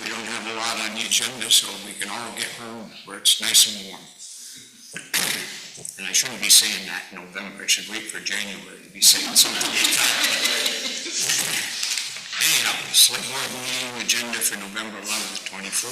We don't have a lot on the agenda, so we can all get home where it's nice and warm. And I shouldn't be saying that in November. I should wait for January to be saying something like that. Anyhow, select board meeting agenda for November 11th, 24.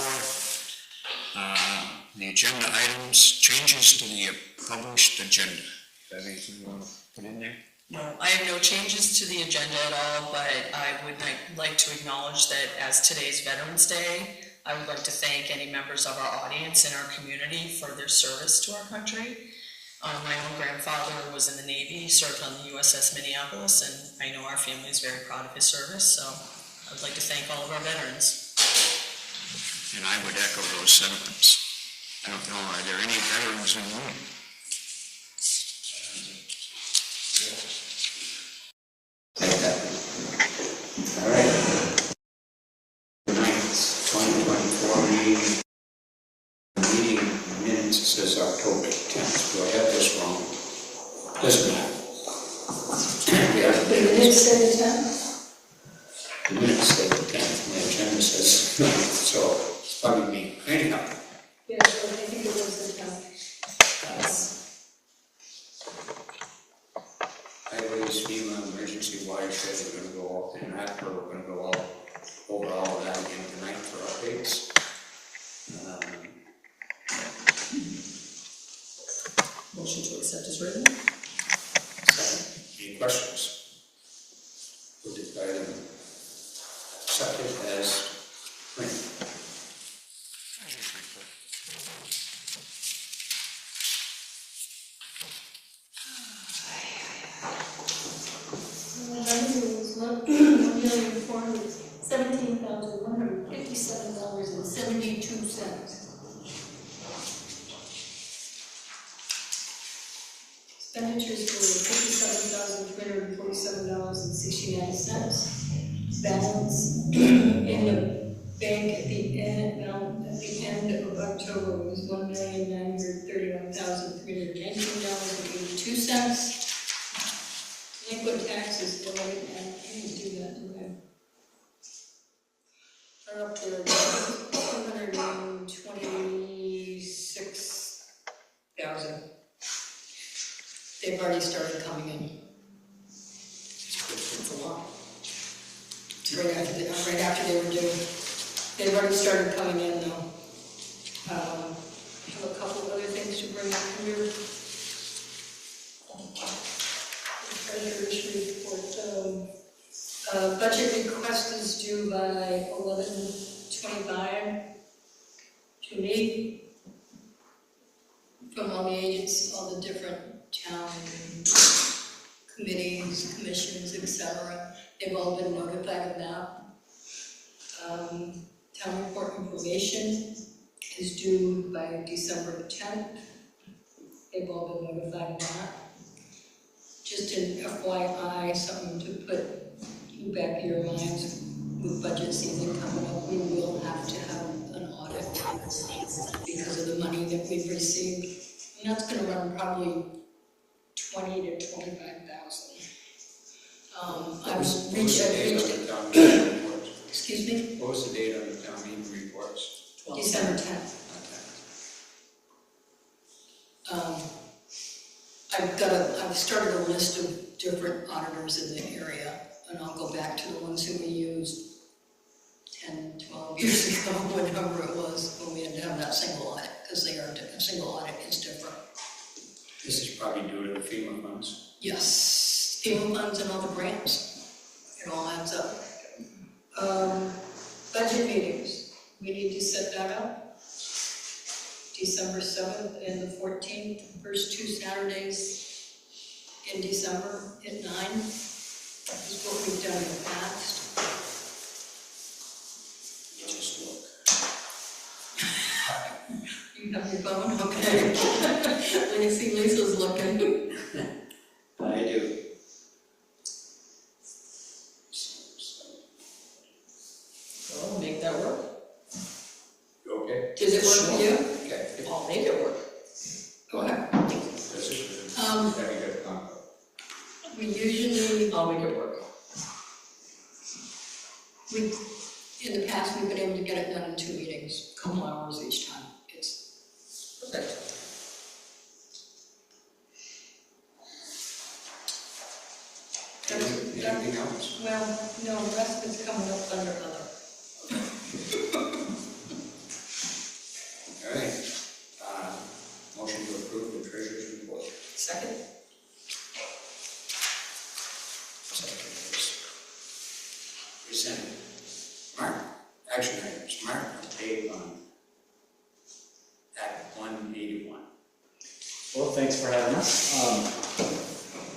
The agenda items, changes to the published agenda. Is that anything you want to put in there? No, I have no changes to the agenda at all, but I would like to acknowledge that as today's Veterans Day, I would like to thank any members of our audience and our community for their service to our country. My own grandfather was in the Navy, served on the USS Minneapolis, and I know our family is very proud of his service, so I would like to thank all of our veterans. And I would echo those sentiments. I don't know, are there any veterans in the room? All right. Tonight's 2024 meeting minutes says October 10th. Do I have this wrong? Doesn't matter. Yeah. The minutes say the 10th? The minutes say the 10th. My agenda says no, so it's probably me. Anyhow. Yes, I think it was the 10th. Highways, FEMA, emergency watershed, we're going to go all in that, we're going to go all over all of that again tonight for updates. Motion to accept is written. Second, any questions? We'll declare them accepted as written. $1,457,157.72. Expenditures were $57,347.69. Balance in the bank at the end of October was $1,931,319.82. Delinquent taxes, well, I didn't do that, did I? Are up there, 226,000. They've already started coming in. It's a lot. It's right after they were due. They've already started coming in though. I have a couple of other things to bring up here. Treasurer's report. Budget request is due by 11/25 to me from all the agents, all the different town committees, commissions, etc. They've all been notified of that. Town report information is due by December 10th. They've all been notified of that. Just an FYI, something to put in the back of your minds with budget season coming up, we will have to have an audit because of the money that we've received. And that's going to run probably 20 to 25,000. I was reached. Excuse me? What was the date on the town meeting reports? December 10th. I've started a list of different auditors in the area, and I'll go back to the ones who we used 10, 12 years ago, whatever it was, when we had to have that single audit, because they are a single audit is different. This is probably due to the FEMA funds. Yes, FEMA funds and all the grants. It all adds up. Budget meetings, we need to set that up. December 7th and the 14th, first two Saturdays in December at 9. This is what we've done in the past. You just look. You have your phone? Okay. Let me see, Lisa's looking. I do. Well, we'll make that work. You okay? Does it work for you? Okay. I'll make it work. Okay. This is very good combo. We usually, I'll make it work. In the past, we've been able to get it done in 2 meetings, a couple hours each time. It's Perfect. Anything else? Well, no, the rest of it's coming up under other. All right, motion to approve the treasurer's report. Second? Second, present. Mark, action items, Mark, page on Act 181. Well, thanks for having us.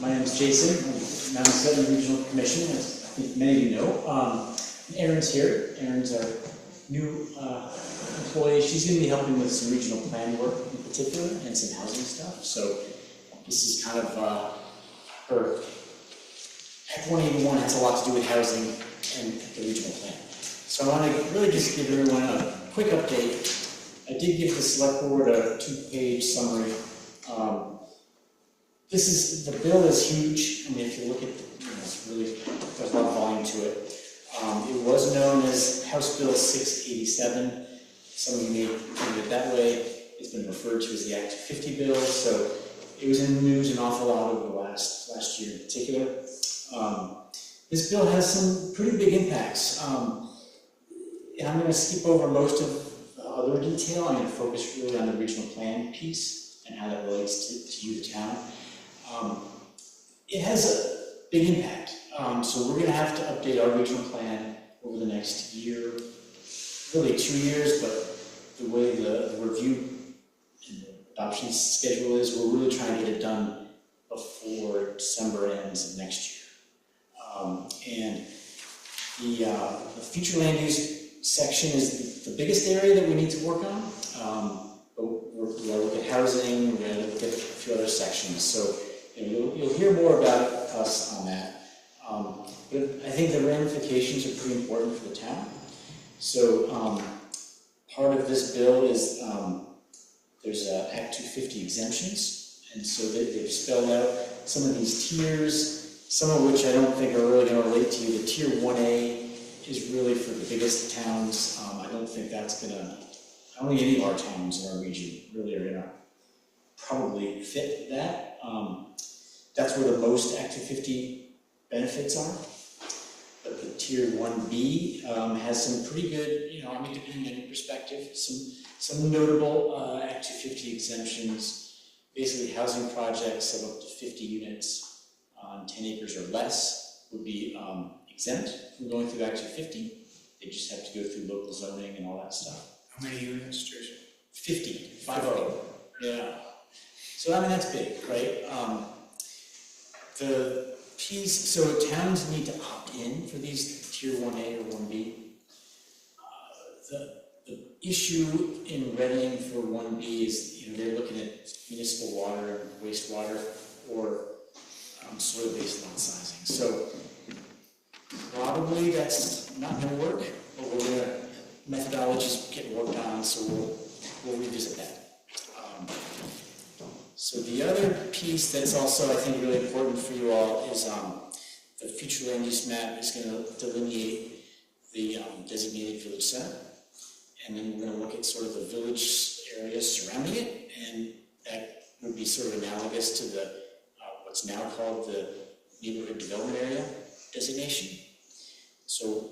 My name is Jason, I'm Mountain Sutton Regional Commission, as I think many of you know. Erin's here. Erin's our new employee. She's going to be helping with some regional plan work in particular and some housing stuff. So this is kind of her. Act 181 has a lot to do with housing and the regional plan. So I want to really just give everyone a quick update. I did give the select board a 2-page summary. The bill is huge. I mean, if you look at, it's really, there's a lot of volume to it. It was known as House Bill 687. Some of you may think of it that way. It's been referred to as the Act 50 bill. So it was in the news an awful lot over the last year in particular. This bill has some pretty big impacts. And I'm going to skip over most of the other detail. I'm going to focus really on the regional plan piece and how that relates to you, the town. It has a big impact. So we're going to have to update our regional plan over the next year, really 2 years, but the way the review and the adoption schedule is, we're really trying to get it done before December ends of next year. And the future land use section is the biggest area that we need to work on. But we're going to look at housing, we're going to look at a few other sections. So you'll hear more about us on that. But I think the ramifications are pretty important for the town. So part of this bill is there's Act 250 exemptions. And so they've spelled out some of these tiers, some of which I don't think are really going to relate to you. The tier 1A is really for the biggest towns. I don't think that's going to, I don't think any of our towns in our region really are going to probably fit that. That's where the most Act 250 benefits are. But the tier 1B has some pretty good, I mean, depending on your perspective, some notable Act 250 exemptions. Basically, housing projects of up to 50 units on 10 acres or less would be exempt from going through Act 250. They just have to go through local zoning and all that stuff. How many units, Jason? 50, 50. Yeah. So I mean, that's big, right? The piece, so towns need to opt in for these tier 1A or 1B. The issue in Reading for 1B is, they're looking at municipal water, wastewater, or soil baseline sizing. So probably that's not going to work, but we're going to, methodologies get worked on, so we'll revisit that. So the other piece that's also, I think, really important for you all is the future land use map is going to delineate the designated village center. And then we're going to look at sort of the village areas surrounding it, and that would be sort of analogous to the what's now called the neighborhood development area designation. So,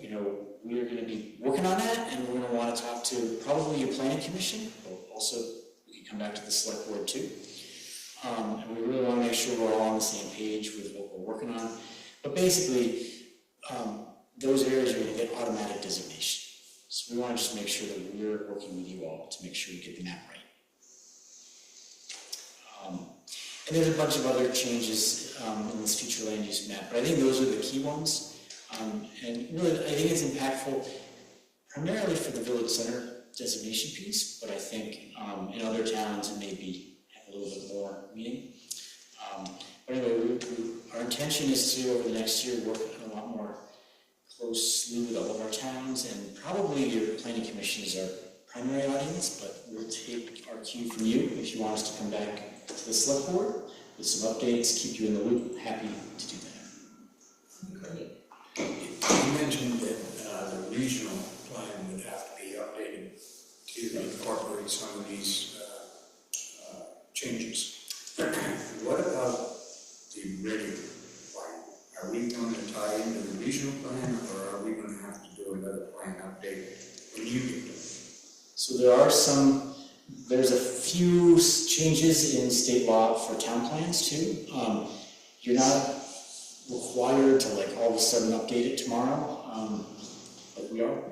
we are going to be working on that, and we're going to want to talk to probably your planning commission, but also we can come back to the select board too. And we really want to make sure we're all on the same page with what we're working on. But basically, those areas are going to get automatic designation. So we want to just make sure that we're working with you all to make sure we get the map right. And there's a bunch of other changes in this future land use map, but I think those are the key ones. And really, I think it's impactful primarily for the village center designation piece, but I think in other towns it may have a little bit more meaning. But anyway, our intention is to, over the next year, work on a lot more closely with all of our towns, and probably your planning commission is our primary audience, but we'll take our cue from you if you want us to come back to the select board with some updates, keep you in the loop. Happy to do that. Great. You mentioned that the regional with some of these changes. What about the Reading plan? Are we going to tie into the regional plan, or are we going to have to do another plan update when you get done? So there's a few changes in state law for town plans too. You're not required to like all of a sudden update it tomorrow, like we are.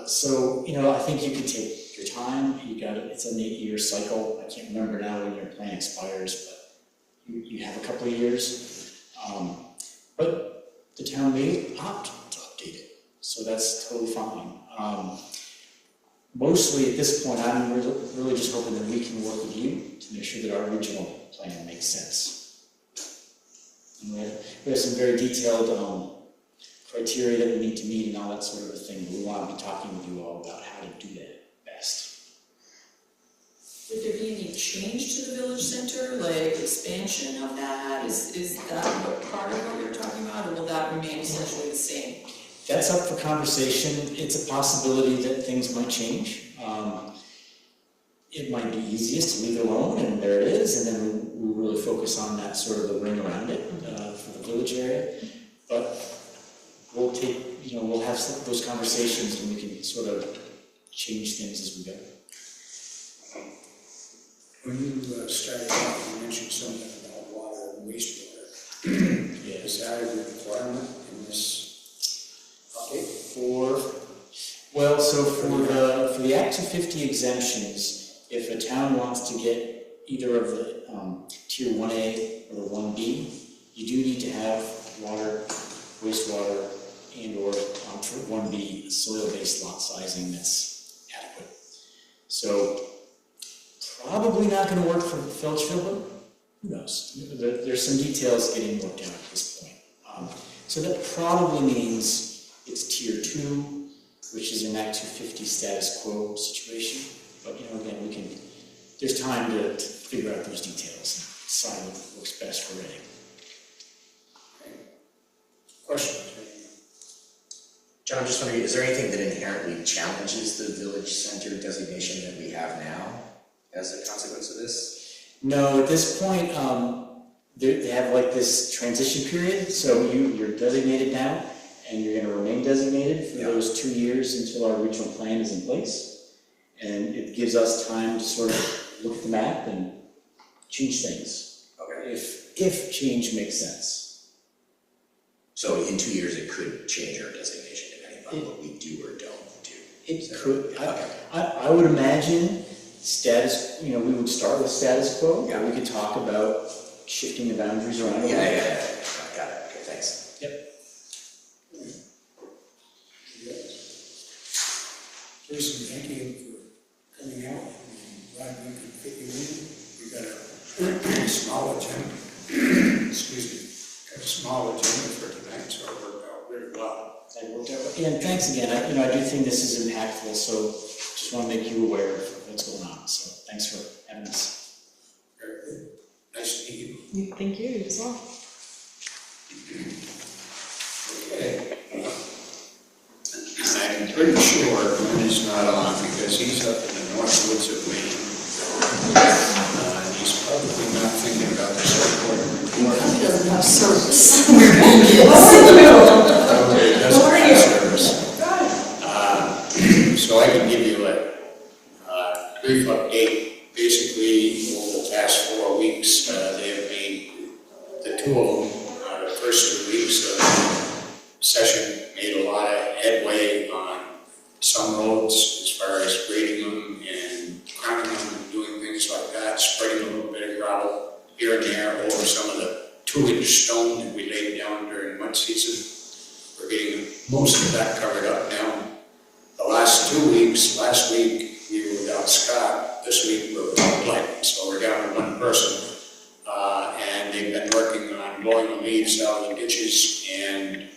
So, I think you could take your time. It's an 8-year cycle. I can't remember now when your plan expires, but you have a couple of years. But the town may opt to update it, so that's totally fine. Mostly at this point, I'm really just hoping that we can work with you to make sure that our original plan makes sense. And we have some very detailed criteria that we need to meet and all that sort of a thing. We want to be talking with you all about how to do that best. Would there be any change to the village center, like expansion of that? Is that part of what you're talking about, or will that remain essentially the same? That's up for conversation. It's a possibility that things might change. It might be easiest to leave it alone, and there it is, and then we really focus on that sort of the ring around it for the village area. But we'll have those conversations, and we can sort of change things as we go. When you started off, you mentioned something about water and wastewater. Yeah. Is that a requirement in this update? For the Act 250 exemptions, if a town wants to get either of the Tier 1A or the 1B, you do need to have water, wastewater, and or for 1B, soil-based lot sizing that's adequate. So probably not going to work for Felchville, but who knows? There's some details getting worked out at this point. So that probably means it's Tier 2, which is an Act 250 status quo situation. But again, there's time to figure out those details and decide what works best for Reading. Questions? John, I'm just wondering, is there anything that inherently challenges the village center designation that we have now as a consequence of this? No, at this point, they have like this transition period, so you're designated now, and you're going to remain designated for those 2 years until our regional plan is in place. And it gives us time to sort of look at the map and change things. Okay. If change makes sense. So in 2 years, it could change our designation depending on what we do or don't do. It could. I would imagine we would start with status quo. Yeah. We could talk about shifting the boundaries around. Yeah. Got it. Okay, thanks. Yep. Jason, thank you for coming out. I'm glad we could fit you in. We got a small agenda. Excuse me. Got a small agenda for tonight, so it worked out very well. That worked out. And thanks again. I do think this is impactful, so just want to make you aware of what's going on. So thanks for having us. Very good. Nice to meet you. Thank you as well. Okay. I'm pretty sure Glenn is not on because he's up in the north woods of Maine. He's probably not thinking about this report. He doesn't have service. Probably doesn't have service. So I can give you a brief update. Basically, over the past 4 weeks, they have made, the two of them, the first 2 weeks of session, made a lot of headway on some roads as far as grading them and crowning them and doing things like that, spreading a little bit of gravel here and there over some of the 2-inch stone that we laid down during mud season. We're getting most of that covered up now. The last 2 weeks, last week we were without Scott, this week we're without Blake, so we're down to one person. And they've been working on blowing the leaves out of the ditches and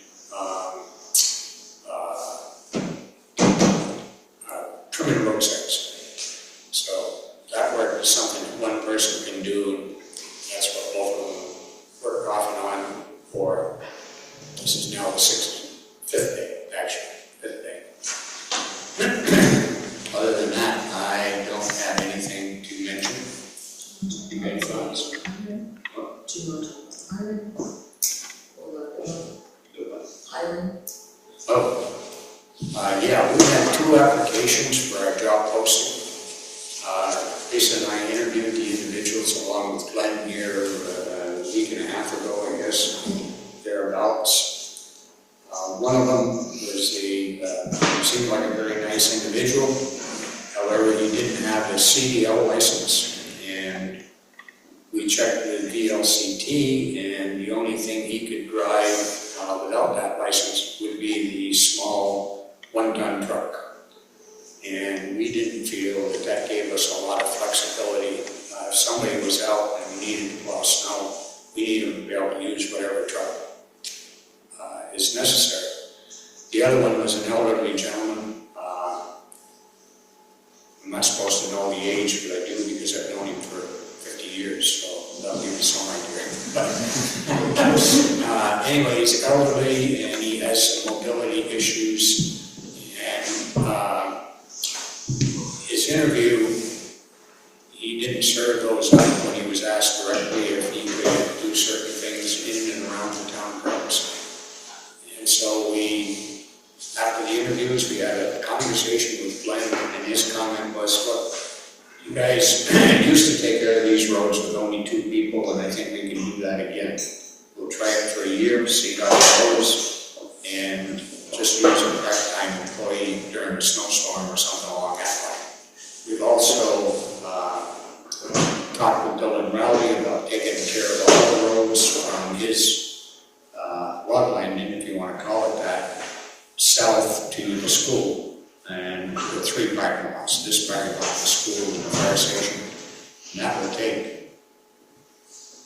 trimming roadsides. So that work is something that one person can do, and that's what both of them work off and on for. This is now the 5th day, actually, 5th day. Other than that, I don't have Hiram? Oh, yeah, we had 2 applications for our job posting. Lisa and I interviewed the individuals along with Glenn here a week and a half ago, I guess, thereabouts. One of them was seemed like a very nice individual. However, he didn't have a CDL license, and we checked with VLCT, and the only thing he could drive without that license would be the small 1-ton truck. And we didn't feel that that gave us a lot of flexibility. If somebody was out and we needed to plow snow, we need them to be able to use whatever truck is necessary. The other one was an elderly gentleman. I'm not supposed to know the age, but I do because I've known him for 50 years, so that'll give you some idea. But anyway, he's elderly and he has some mobility issues. And his interview, he didn't serve those up when he was asked directly if he could do certain things in and around the town parks. And so after the interviews, we had a conversation with Glenn, and his comment was, look, you guys used to take care of these roads with only 2 people, and I think we can do that again. We'll try it for a year, see how it goes, and just use a part-time employee during a snowstorm or something along that line. We've also talked with Dylan Rowley about taking care of all the roads from his lot line, if you want to call it that, south to the school, and the 3 parking lots, this parking lot, the school, and the fire station. And that will take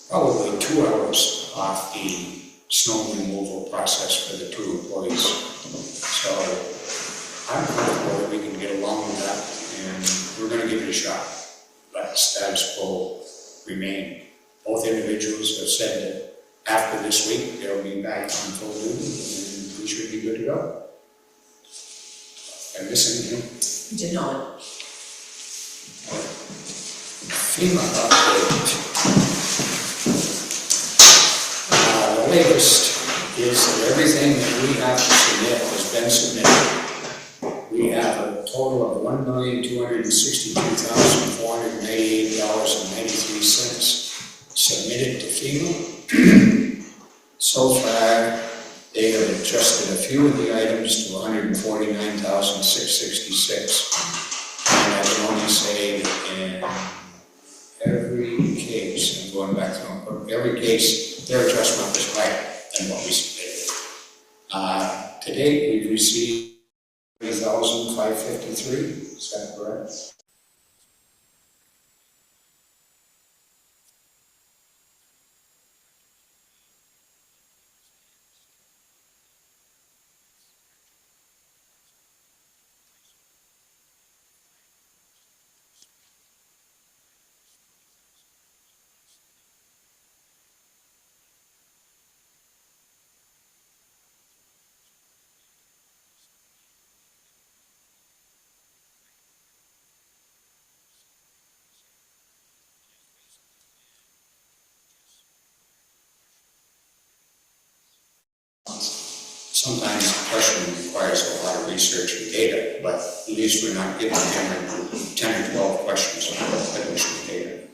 probably 2 hours off the snow removal process for the 2 employees. So I'm comfortable that we can get along with that, and we're going to give it a shot. Let status quo remain. Both individuals have said that after this week, they'll be back on full duty, and we should be good to go. Am I missing anything? Did not. FEMA update. The latest is that everything that we have to submit has been submitted. We have a total of $1,262,488.93 submitted to FEMA. So far, they have adjusted a few of the items to $149,666. And I can only say that in every case, I'm going back through, every case, their adjustment was higher than what we submitted. To date, we've received $3,553, is that correct? Sometimes the question requires a lot of research and data, but at least we're not getting 10 or 12 questions on additional data.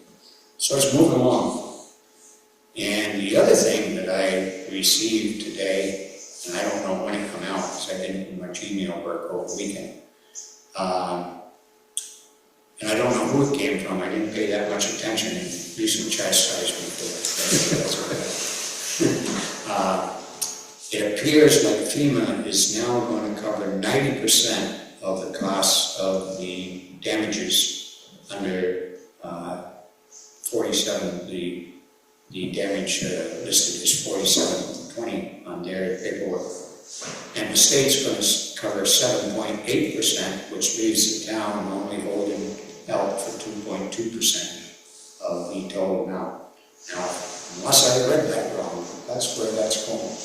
So it's moving along. And the other thing that I received today, and I don't know when it come out because I didn't do much email work over the weekend, and I don't know who it came from. I didn't pay that much attention, and recent chastised me for it. It appears like FEMA is now going to cover 90% of the costs of the damages under 47. The damage listed is 4720 on their paperwork. And the state's going to cover 7.8%, which leaves the town only holding out for 2.2% of the total amount. Now, unless I read that wrong, that's where that's going.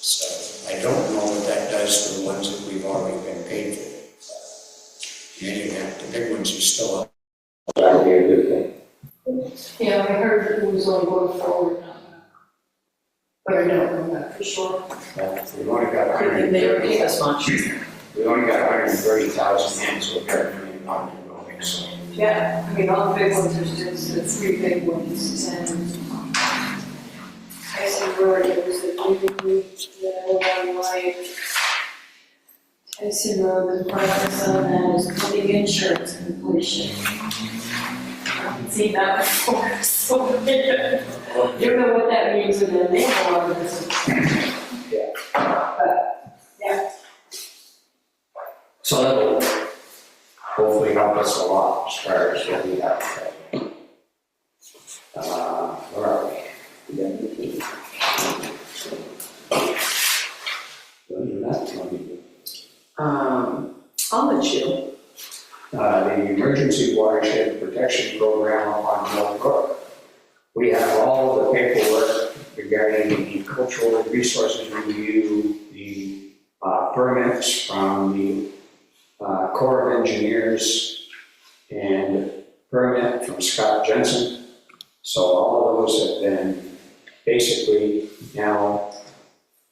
So I don't know what that does to the ones that we've already been paid for. In any event, the big ones are still up. That'll be a good thing. Yeah, I heard it was only going forward now. But I don't know that for sure. We've only got And they don't give us 130, much. we only got 130,000 in, so we've got $1 million on the building, so. Yeah, I mean, all the big ones are just the three big ones, and Tyson Road, it was a really, one line. Tyson Road, the progress on that is putting insurance completion. I haven't seen that before, so you don't know what that means, and then they have a lot of this. Yeah. But, yeah, So that'll hopefully help us a lot as far as what we have. Where are we? I'll let you. The Emergency Watershed Protection Program up on Mill Brook. We have all the paperwork regarding the cultural resources review, the permits from the Corps of Engineers, and permit from Scott Jensen. So all of those have been basically now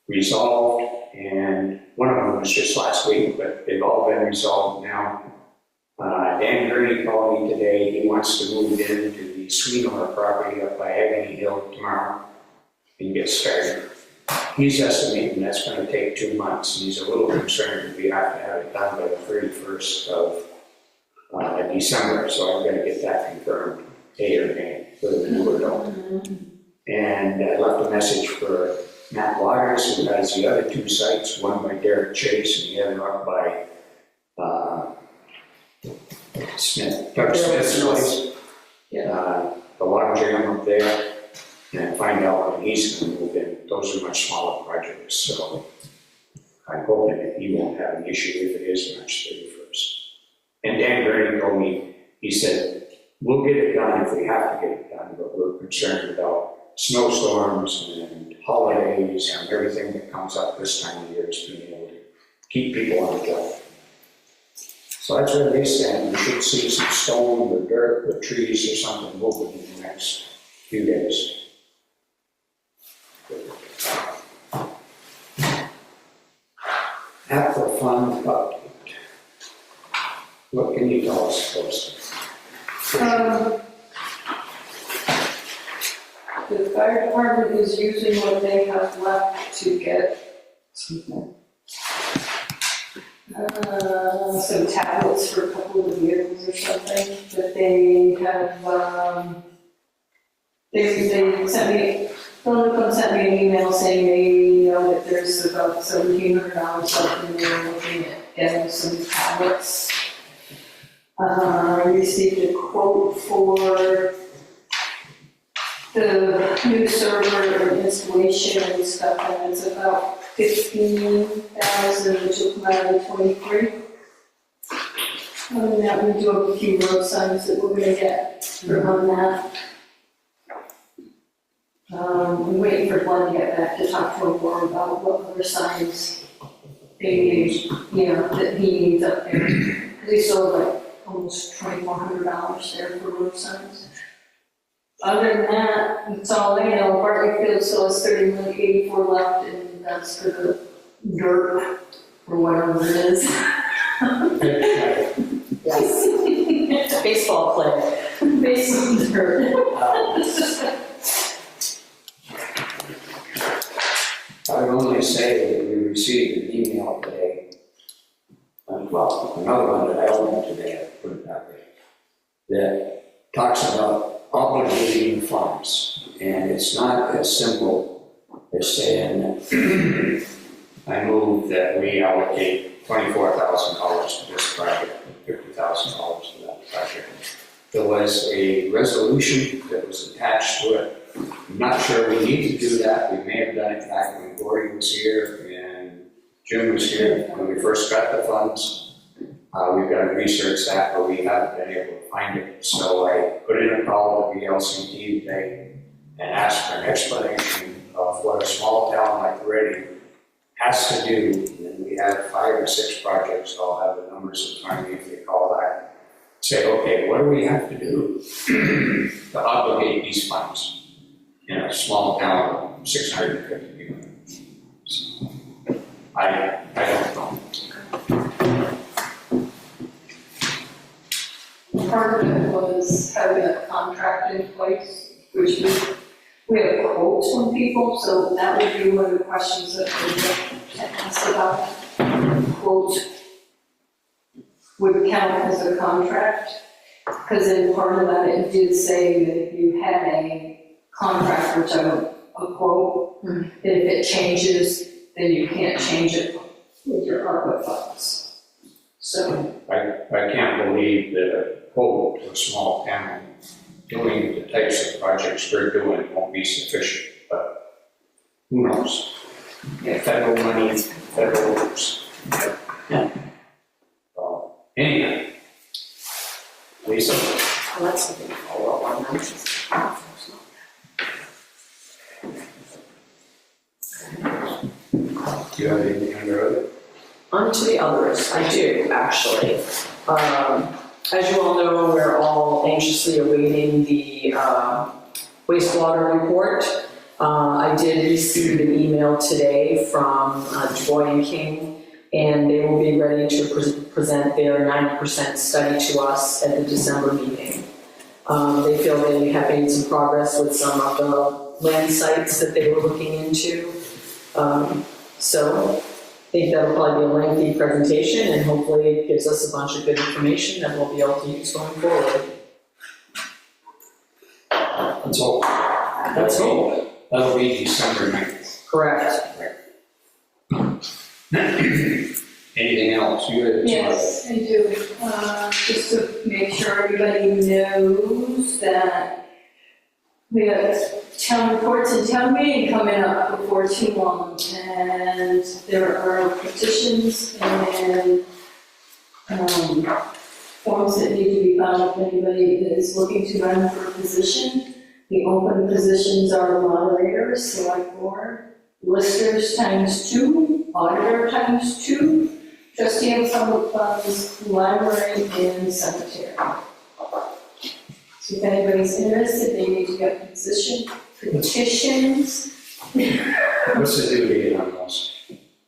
resolved, and one of them was just last week, but they've all been resolved now. Dan Gurney called me today. He wants to move into the Sweetenor property up by Agony Hill tomorrow and get started. He's estimating that's going to take 2 months, and he's a little concerned that we have to have it done by the 31st of December, so I've got to get that confirmed, A or nay, whether we do or don't. And I left a message for Matt Waters, who has the other 2 sites, one by Derek Chase and the other up by Doug Smith's place. The water jam up there, and find out when he's going to move in. Those are much smaller projects, so I'm hoping that he won't have an issue if it is March 31st. And Dan Gurney told me, he said, we'll get it done if we have to get it done, but we're concerned about snowstorms and holidays and everything that comes up this time of year, is being able to keep people on the job. So that's where they stand. We should see some stone or dirt or trees or something moving in the next few days. After fund update. What can you tell us, folks? the fire department is using what they have left to get some tablets for a couple of vehicles or something, but they have, they sent me, Philip sent me an email saying they know that there's about $1,700 left and they're looking at getting some tablets. I received a quote for the new server and installation and stuff, and it's about $15,000, which will come out of 23. Other than that, we do have a few road signs that we're gonna get on that. I'm waiting for Glenn to get back to talk to him more about what other signs they need, that he needs up there. Because he sold like almost $2,400 there for road signs. Other than that, that's all I know. Bartley Field still has 3184 left, and that's for the dirt, or whatever it is. Yes. Baseball play. Baseball dirt. I would only say that we received an email today, well, another one that I opened today, I put it that way, that talks about obligating funds, and it's not as simple as saying, I move that we allocate $24,000 to this project, and $50,000 to that project. There was a resolution that was attached to it. I'm not sure we need to do that. We may have done it back when Gordy was here and Jim was here when we first got the funds. We've got to research that, but we haven't been able to find it. So I put in a call to the LCT today and asked for an explanation of what a small town like Reading has to do. And we have 5 or 6 projects. I'll have the numbers in front of me if they call back. Say, okay, what do we have to do to obligate these funds in a small town 650 people. So, I don't know. Part of it was having a contract in place, which we have quotes from people, so that would be one of the questions that we asked about. Quote would count as a contract, because in part of that, it did say that if you had a contract, which a quote, that if it changes, then you can't change it with your ARPA funds. So, I can't believe that a quote to a small town doing the types of projects we're doing won't be sufficient, but who knows? Federal money, federal rules. Yeah. Anyhow, Lisa? Well, that's something to follow up on. Do you have anything under other? On to the others, I do, actually. As you all know, we're all anxiously awaiting the wastewater report. I did receive an email today from Joy and King, and they will be ready to present their 90% study to us at the December meeting. They feel they have made some progress with some of the land sites that they were looking into. So I think that'll probably be a lengthy presentation, and hopefully it gives us a bunch of good information that we'll be able to use going forward. That's all. That's all. That'll be December 9th. Correct. Anything else? You had yes, I do. Just to make sure everybody knows that we have town reports and town meeting coming up before too long, and there are petitions and forms that need to be filed if anybody is looking to run for a position. The open positions are moderators, select board, listers ×2, auditor ×2, trustee of public funds, library, and cemetery. So if anybody's interested, they need to get petitions. What's the due date on those?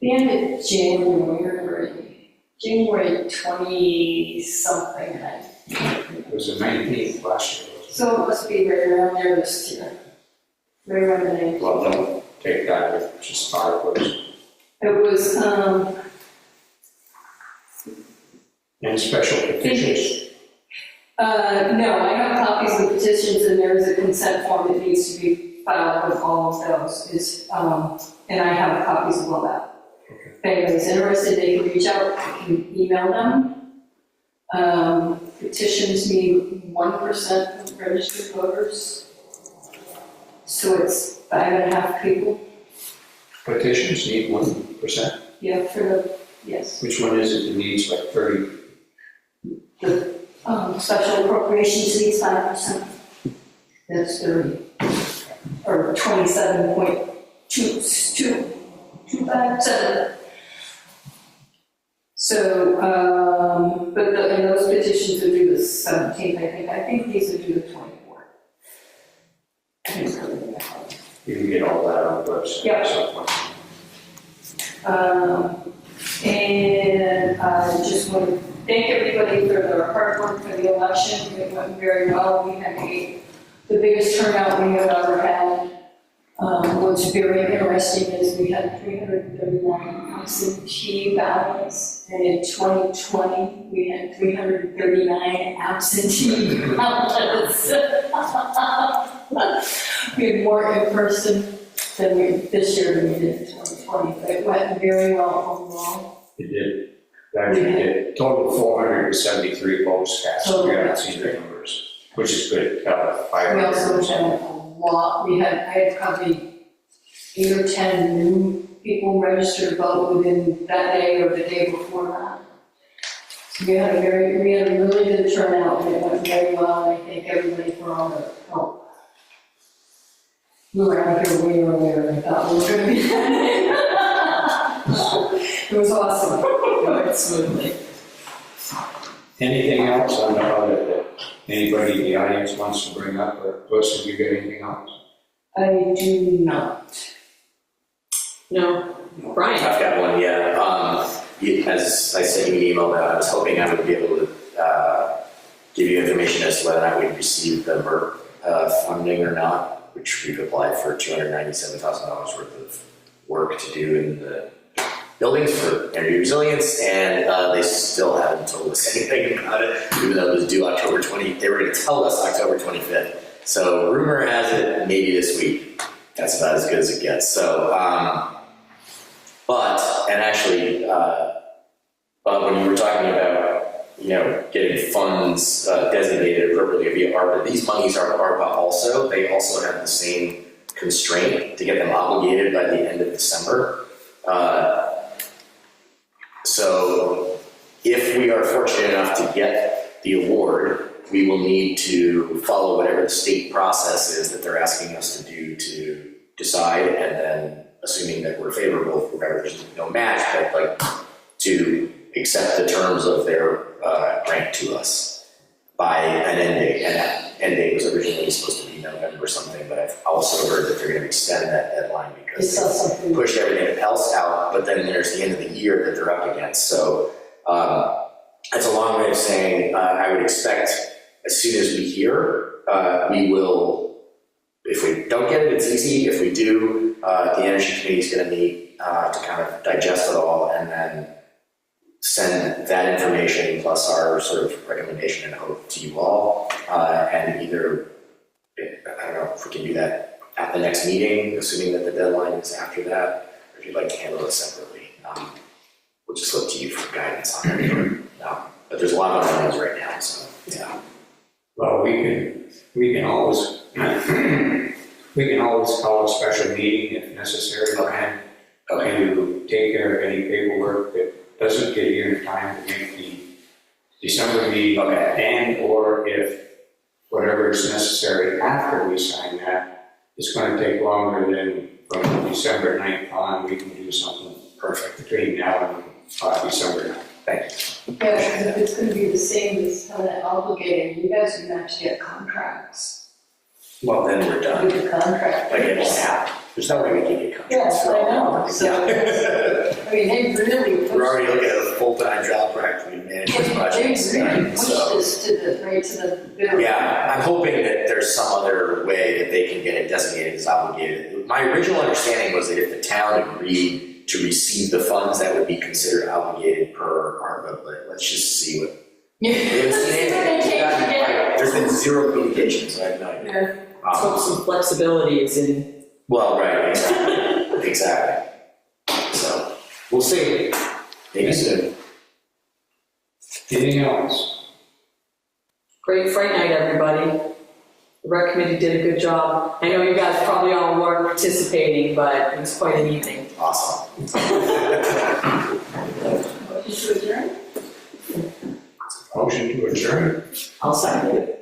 The end of January 20-something, It was the 19th last year. so it must be right around there this year. Right around the 19th. Well, don't take that with just our words. It was, And special petitions. no, I have copies of petitions, and there is a consent form that needs to be filed with all of those. And I have copies of all that. If anybody's interested, they can reach out, I can email them. Petitions need 1% of registered voters. So it's 5.5 people. Petitions need 1%. Yeah, for the, yes. Which one is it that needs like 30? The special appropriations needs 5%. That's 30. Or 27.257. So, but and those petitions are due the 17th, I think. I think these are due the 24th. I think it's really good. You can get all that on the website. Yep. And I just want to thank everybody for their hard work for the election. It went very well. We had the biggest turnout we have ever had. What's very interesting is we had 331 absentee ballots, and in 2020 we had 339 absentee ballots. We had more in person than this year than we did in 2020, but it went very well overall. It did. Actually did. Total 473 votes cast. We haven't seen the numbers, which is good. We also had a lot, I had probably 8 or 10 new people registered to vote within that day or the day before that. So we had a really good turnout, and it went very well, and I thank everybody for all the help. We were out here way earlier than I thought we were going to be. It was awesome. It went smoothly. Anything else on the other that anybody in the audience wants to bring up, or Melissa, have you got anything else? I do not. No, Brian? I've got one, yeah. As I sent you an email that I was hoping I would be able to give you information as to whether or not we'd received the MERP funding or not, which we've applied for $297,000 worth of work to do in the buildings for energy resilience, and they still haven't told us anything about it, even though it was due October 20th. They were going to tell us October 25th. So rumor has it maybe this week. That's about as good as it gets. So, but when you were talking about, getting funds designated appropriately via ARPA, these monies are ARPA also. They also have the same constraint to get them obligated by the end of December. So if we are fortunate enough to get the award, we will need to follow whatever the state process is that they're asking us to do to decide, and then assuming that we're favorable, whatever, there's no match, but to accept the terms of their grant to us by an end date. And that end date was originally supposed to be November or something, but I've also heard that they're going to extend that deadline because they pushed everything else out, but then there's the end of the year that they're up against. So that's a long way of saying I would expect as soon as we hear, we will, if we don't get it, it's easy. If we do, the Energy Committee is going to meet to kind of digest it all and then send that information plus our sort of recommendation and hope to you all. And either, I don't know if we can do that at the next meeting, assuming that the deadline is after that, or if you'd like to handle it separately. We'll just look to you for guidance on that. But there's a lot of unknowns right now, so yeah. Well, we can always call a special meeting if necessary, Brian, to take care of any paperwork that doesn't get here in time to make the December meeting, and or if whatever is necessary after we sign that, it's going to take longer than from December 9th on, we can do something perfect between now and December 9th. Thank you. Yeah, because if it's gonna be the same as obligated, you guys are gonna have to get contracts Well, then we're done. with the contract. Like it won't happen. There's no way we can get contracts. Yes, I know, so, I mean, they really. We're already looking at a full-time job practically managing They projects. really pushed So, this to the bitter. yeah, I'm hoping that there's some other way that they can get it designated as obligated. My original understanding was that if the town agreed to receive the funds, that would be considered obligated per ARPA, but let's just see what. We haven't seen anything. There's been zero communication, so I have no idea. Hope some flexibility is in. Well, right, exactly. Exactly. So, we'll see. Maybe soon. Anything else? Great Fright Night, everybody. The rec committee did a good job. I know you guys probably all weren't participating, but it was quite an evening. Awesome. Motion to adjourn? Motion to adjourn? I'll second it.